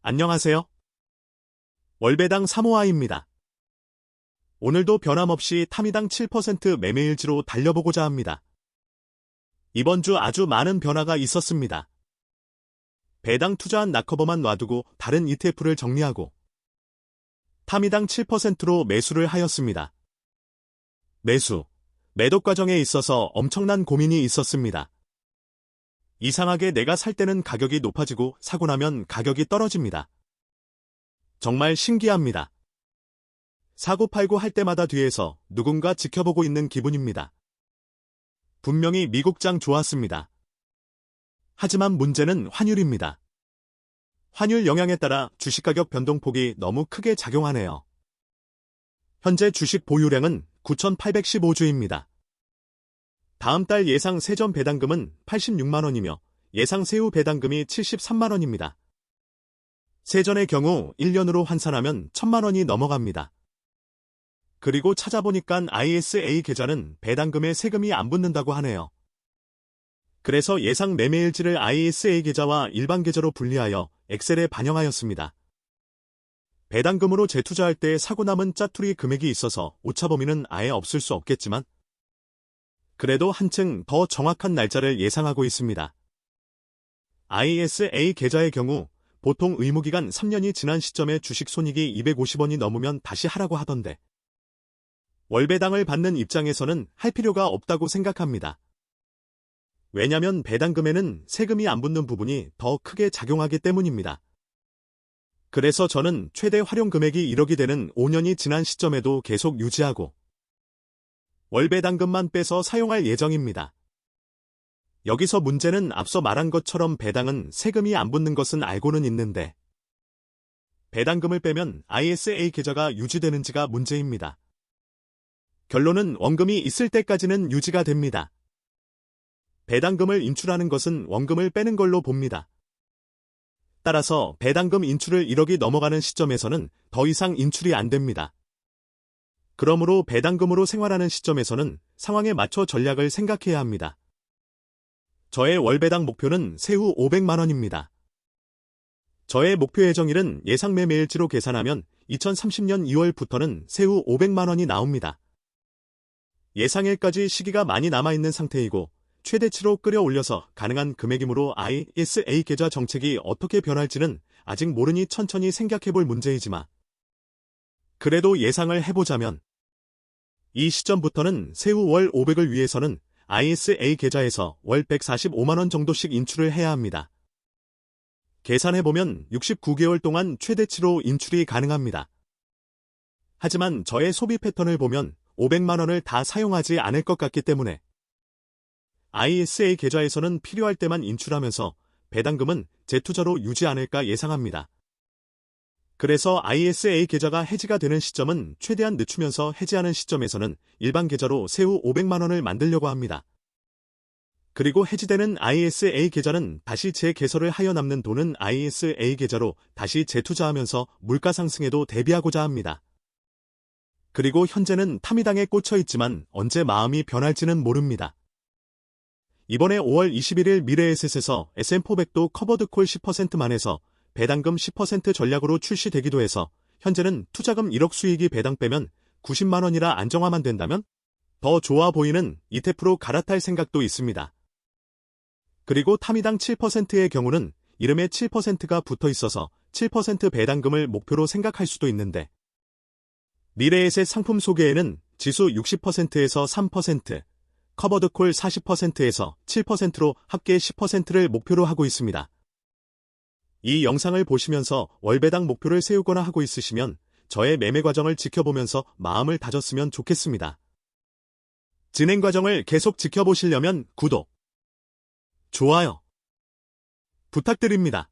안녕하세요. 월배당 사모아입니다. 오늘도 변함없이 타미당 7% 매매일지로 달려보고자 합니다. 이번 주 아주 많은 변화가 있었습니다. 배당 투자한 낙커버만 놔두고 다른 ETF를 정리하고 타미당 7%로 매수를 하였습니다. 매도 과정에 있어서 엄청난 고민이 있었습니다. 이상하게 내가 살 때는 가격이 높아지고 사고 나면 가격이 떨어집니다. 정말 신기합니다. 사고 팔고 할 때마다 뒤에서 누군가 지켜보고 있는 기분입니다. 분명히 미국장 좋았습니다. 하지만 문제는 환율입니다. 환율 영향에 따라 주식가격 변동폭이 너무 크게 작용하네요. 현재 주식 보유량은 9,815주입니다. 다음 달 예상 세전 배당금은 86만원이며 예상 세후 배당금이 73만원입니다. 세전의 경우 1년으로 환산하면 1000만원이 넘어갑니다. 그리고 찾아보니까 ISA 계좌는 배당금에 세금이 안 붙는다고 하네요. 그래서 예상 매매일지를 ISA 계좌와 일반 계좌로 분리하여 엑셀에 반영하였습니다. 배당금으로 재투자할 때 사고 남은 짜투리 금액이 있어서 오차범위는 아예 없을 수 없겠지만 그래도 한층 더 정확한 날짜를 예상하고 있습니다. ISA 계좌의 경우 보통 의무기간 3년이 지난 시점에 주식 손익이 250원이 넘으면 다시 하라고 하던데 월배당을 받는 입장에서는 할 필요가 없다고 생각합니다. 왜냐면 배당금에는 세금이 안 붙는 부분이 더 크게 작용하기 때문입니다. 그래서 저는 최대 활용 금액이 1억이 되는 5년이 지난 시점에도 계속 유지하고 월배당금만 빼서 사용할 예정입니다. 여기서 문제는 앞서 말한 것처럼 배당은 세금이 안 붙는 것은 알고는 있는데 배당금을 빼면 ISA 계좌가 유지되는지가 문제입니다. 결론은 원금이 있을 때까지는 유지가 됩니다. 배당금을 인출하는 것은 원금을 빼는 걸로 봅니다. 따라서 배당금 인출을 1억이 넘어가는 시점에서는 더 이상 인출이 안 됩니다. 그러므로 배당금으로 생활하는 시점에서는 상황에 맞춰 전략을 생각해야 합니다. 저의 월배당 목표는 세후 500만원입니다. 저의 목표 예정일은 예상 매매일지로 계산하면 2030년 2월부터는 세후 500만원이 나옵니다. 예상일까지 시기가 많이 남아있는 상태이고 최대치로 끌어올려서 가능한 금액이므로 ISA 계좌 정책이 어떻게 변할지는 아직 모르니 천천히 생각해볼 문제이지만 그래도 예상을 해보자면 이 시점부터는 세후 월 500을 위해서는 ISA 계좌에서 월 145만원 정도씩 인출을 해야 합니다. 계산해보면 69개월 동안 최대치로 인출이 가능합니다. 하지만 저의 소비 패턴을 보면 500만원을 다 사용하지 않을 것 같기 때문에 ISA 계좌에서는 필요할 때만 인출하면서 배당금은 재투자로 유지 않을까 예상합니다. 그래서 ISA 계좌가 해지가 되는 시점은 최대한 늦추면서 해지하는 시점에서는 일반 계좌로 세후 500만원을 만들려고 합니다. 그리고 해지되는 ISA 계좌는 다시 재개설을 하여 남는 돈은 ISA 계좌로 다시 재투자하면서 물가 상승에도 대비하고자 합니다. 그리고 현재는 타미당에 꽂혀 있지만 언제 마음이 변할지는 모릅니다. 이번에 5월 21일 미래에셋에서 S&P500도 커버드콜 10%만 해서 배당금 10% 전략으로 출시되기도 해서 현재는 투자금 1억 수익이 배당 빼면 90만원이라 안정화만 된다면 더 좋아 보이는 ETF로 갈아탈 생각도 있습니다. 그리고 타미당 7%의 경우는 이름에 7%가 붙어 있어서 7% 배당금을 목표로 생각할 수도 있는데 미래에셋 상품 소개에는 지수 60%에서 3%, 커버드콜 40%에서 7%로 합계 10%를 목표로 하고 있습니다. 이 영상을 보시면서 월배당 목표를 세우거나 하고 있으시면 저의 매매 과정을 지켜보면서 마음을 다졌으면 좋겠습니다. 진행 과정을 계속 지켜보시려면 구독, 좋아요 부탁드립니다.